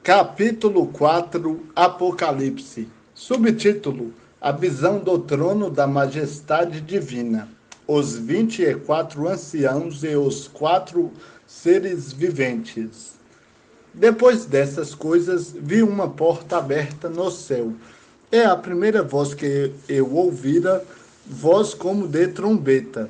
Capítulo 4 Apocalipse. Subtítulo: A visão do trono da majestade divina. Os 24 anciãos e os 4 seres viventes. Depois dessas coisas, vi uma porta aberta no céu. É a primeira voz que eu ouvira, voz como de trombeta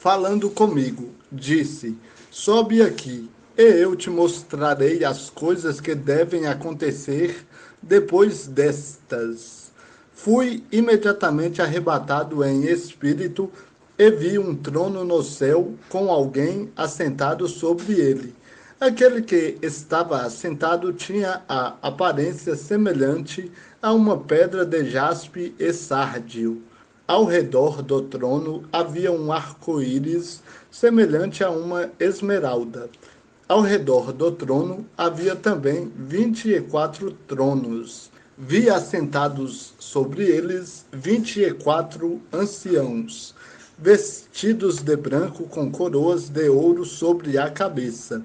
falando comigo, disse: Sobe aqui, e eu te mostrarei as coisas que devem acontecer depois destas. Fui imediatamente arrebatado em espírito e vi um trono no céu com alguém assentado sobre ele. Aquele que estava assentado tinha a aparência semelhante a uma pedra de jaspe e sárdio. Ao redor do trono havia um arco-íris semelhante a uma esmeralda. Ao redor do trono havia também 24 tronos. Vi assentados sobre eles 24 anciãos, vestidos de branco com coroas de ouro sobre a cabeça.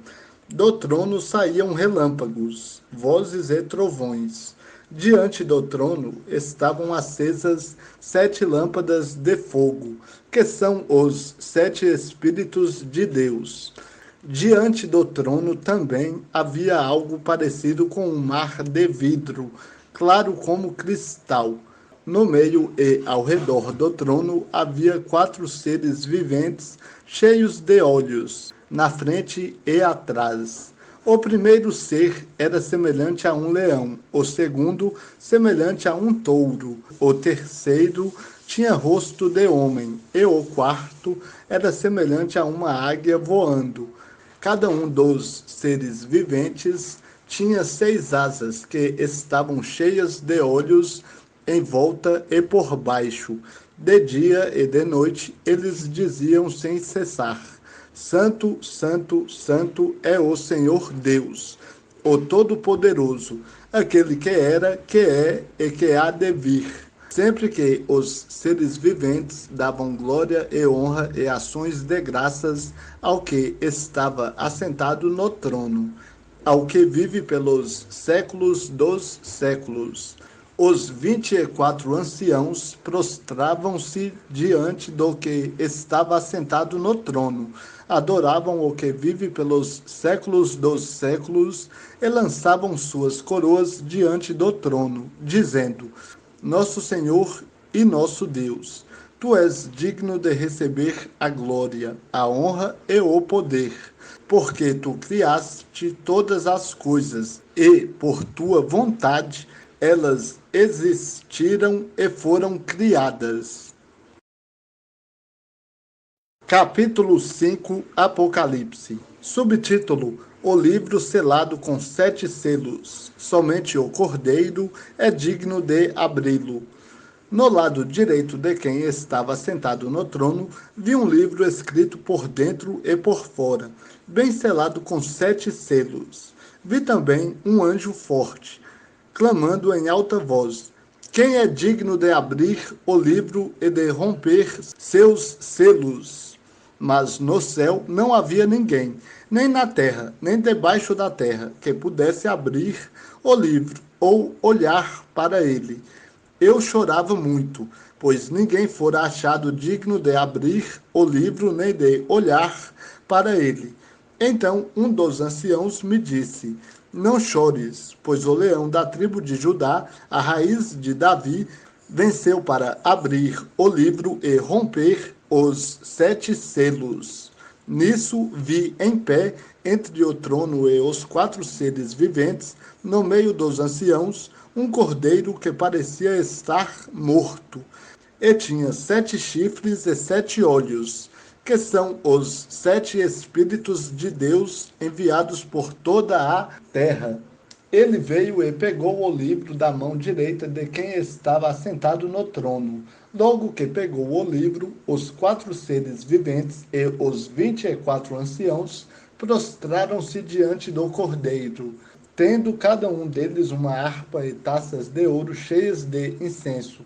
Do trono saíam relâmpagos, vozes e trovões. Diante do trono estavam acesas 7 lâmpadas de fogo, que são os 7 Espíritos de Deus. Diante do trono também havia algo parecido com um mar de vidro, claro como cristal. No meio e ao redor do trono havia 4 seres viventes cheios de olhos, na frente e atrás. O primeiro ser era semelhante a um leão, o segundo semelhante a um touro, o terceiro tinha rosto de homem, e o quarto era semelhante a uma águia voando. Cada um dos seres viventes tinha 6 asas que estavam cheias de olhos em volta e por baixo. De dia e de noite eles diziam sem cessar: Santo, Santo, Santo é o Senhor Deus, o Todo-Poderoso, aquele que era, que é e que há de vir. Sempre que os seres viventes davam glória e honra e ações de graças ao que estava assentado no trono, ao que vive pelos séculos dos séculos. Os 24 anciãos prostravam-se diante do que estava assentado no trono, adoravam o que vive pelos séculos dos séculos e lançavam suas coroas diante do trono, dizendo: Nosso Senhor e nosso Deus, tu és digno de receber a glória, a honra e o poder, porque tu criaste todas as coisas e, por tua vontade, elas existiram e foram criadas. Capítulo 5 Apocalipse. Subtítulo: O livro selado com 7 selos. Somente o Cordeiro é digno de abri-lo. No lado direito de quem estava sentado no trono, vi um livro escrito por dentro e por fora, bem selado com 7 selos. Vi também um anjo forte, clamando em alta voz: Quem é digno de abrir o livro e de romper seus selos? Mas no céu não havia ninguém, nem na terra, nem debaixo da terra, que pudesse abrir o livro ou olhar para ele. Eu chorava muito, pois ninguém fora achado digno de abrir o livro nem de olhar para ele. Então um dos anciãos me disse: Não chores, pois o leão da tribo de Judá, a raiz de Davi, venceu para abrir o livro e romper os 7 selos. Nisso vi em pé, entre o trono e os 4 seres viventes, no meio dos anciãos, um cordeiro que parecia estar morto, e tinha 7 chifres e 7 olhos, que são os 7 Espíritos de Deus enviados por toda a terra. Ele veio e pegou o livro da mão direita de quem estava assentado no trono. Logo que pegou o livro, os 4 seres viventes e os 24 anciãos prostraram-se diante do cordeiro, tendo cada um deles uma harpa e taças de ouro cheias de incenso,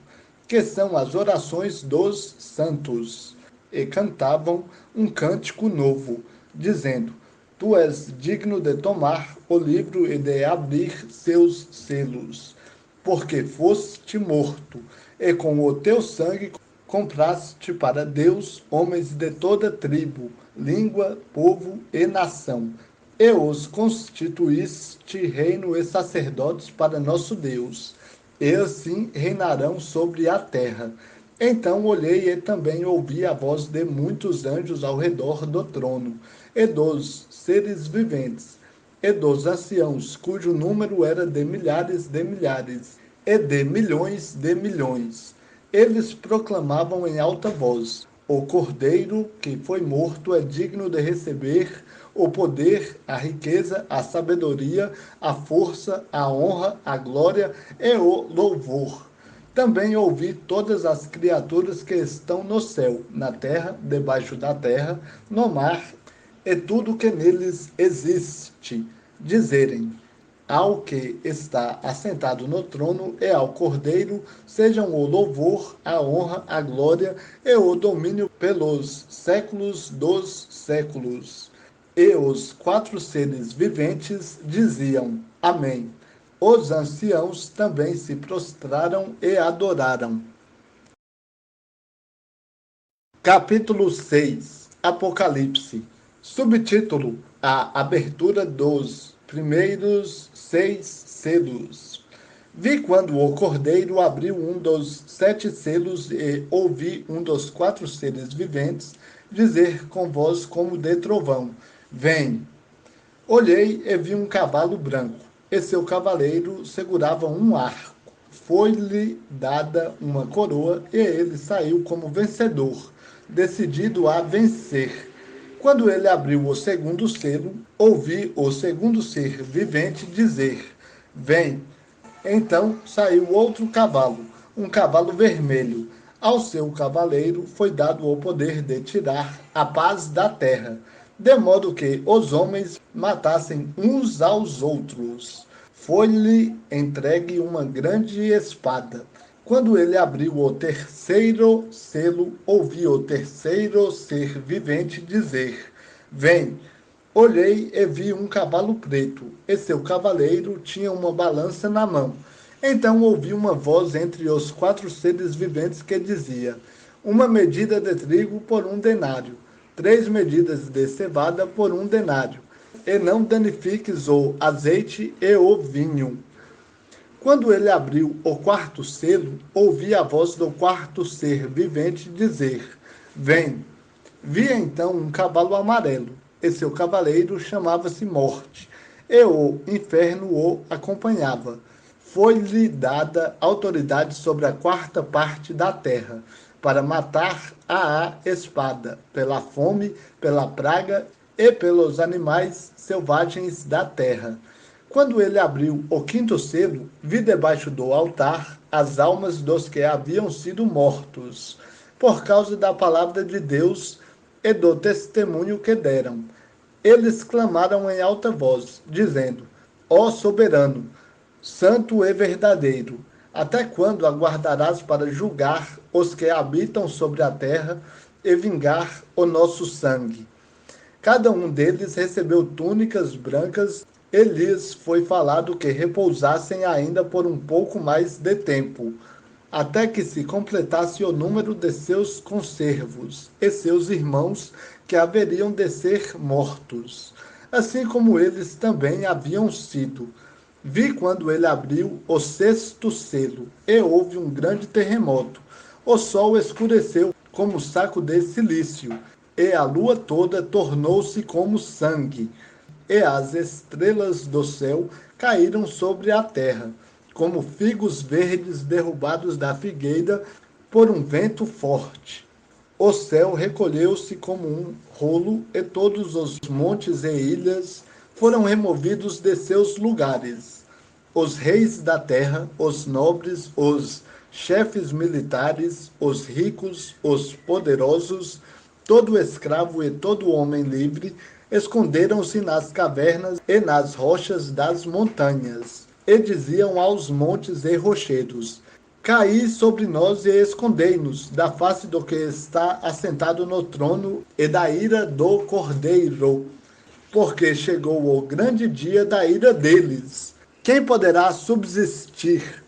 que são as orações dos santos, e cantavam um cântico novo, dizendo: tu és digno de tomar o livro e de abrir seus selos, porque foste morto, e com o teu sangue compraste para Deus homens de toda tribo, língua, povo e nação, e os constituíste reino e sacerdotes para nosso Deus, e assim reinarão sobre a terra. Então olhei e também ouvi a voz de muitos anjos ao redor do trono, e dos seres viventes, e dos anciãos, cujo número era de milhares, e de milhões. Eles proclamavam em alta voz: o Cordeiro que foi morto é digno de receber o poder, a riqueza, a sabedoria, a força, a honra, a glória e o louvor. Também ouvi todas as criaturas que estão no céu, na terra, debaixo da terra, no mar, e tudo que neles existe, dizerem: ao que está assentado no trono e ao Cordeiro sejam o louvor, a honra, a glória e o domínio pelos séculos dos séculos. E os quatro seres viventes diziam: Amém. Os anciãos também se prostraram e adoraram. Capítulo 6. Apocalipse. Subtítulo: A abertura dos primeiros 6 selos. Vi quando o Cordeiro abriu um dos 7 selos e ouvi um dos 4 seres viventes dizer com voz como de trovão: Vem. Olhei e vi um cavalo branco, e seu cavaleiro segurava um arco. Foi-lhe dada uma coroa, e ele saiu como vencedor, decidido a vencer. Quando ele abriu o segundo selo, ouvi o segundo ser vivente dizer: Vem. Então saiu outro cavalo, um cavalo vermelho. Ao seu cavaleiro foi dado o poder de tirar a paz da terra, de modo que os homens matassem uns aos outros. Foi-lhe entregue uma grande espada. Quando ele abriu o terceiro selo, ouvi o terceiro ser vivente dizer: Vem. Olhei e vi um cavalo preto, e seu cavaleiro tinha uma balança na mão. Então ouvi uma voz entre os 4 seres viventes que dizia: uma medida de trigo por 1 denário, 3 medidas de cevada por 1 denário, e não danifiques o azeite e o vinho. Quando ele abriu o 4º selo, ouvi a voz do 4º ser vivente dizer: Vem. Vi então um cavalo amarelo, e seu cavaleiro chamava-se Morte, e o inferno o acompanhava. Foi-lhe dada autoridade sobre a 4ª parte da terra, para matar à espada, pela fome, pela praga e pelos animais selvagens da terra. Quando ele abriu o 5º selo, vi debaixo do altar as almas dos que haviam sido mortos, por causa da palavra de Deus e do testemunho que deram. Eles clamaram em alta voz, dizendo: Ó soberano, santo e verdadeiro, até quando aguardarás para julgar os que habitam sobre a terra e vingar o nosso sangue? Cada um deles recebeu túnicas brancas, e lhes foi falado que repousassem ainda por um pouco mais de tempo, até que se completasse o número de seus conservos e seus irmãos que haveriam de ser mortos, assim como eles também haviam sido. Vi quando ele abriu o 6º selo, e houve um grande terremoto. O sol escureceu como saco de cilício, e a lua toda tornou-se como sangue, e as estrelas do céu caíram sobre a terra, como figos verdes derrubados da figueira por um vento forte. O céu recolheu-se como um rolo, e todos os montes e ilhas foram removidos de seus lugares. Os reis da terra, os nobres, os chefes militares, os ricos, os poderosos, todo escravo e todo homem livre, esconderam-se nas cavernas e nas rochas das montanhas, e diziam aos montes e rochedos: Caí sobre nós e escondei-nos da face do que está assentado no trono e da ira do Cordeiro. porque chegou o grande dia da ira deles. Quem poderá subsistir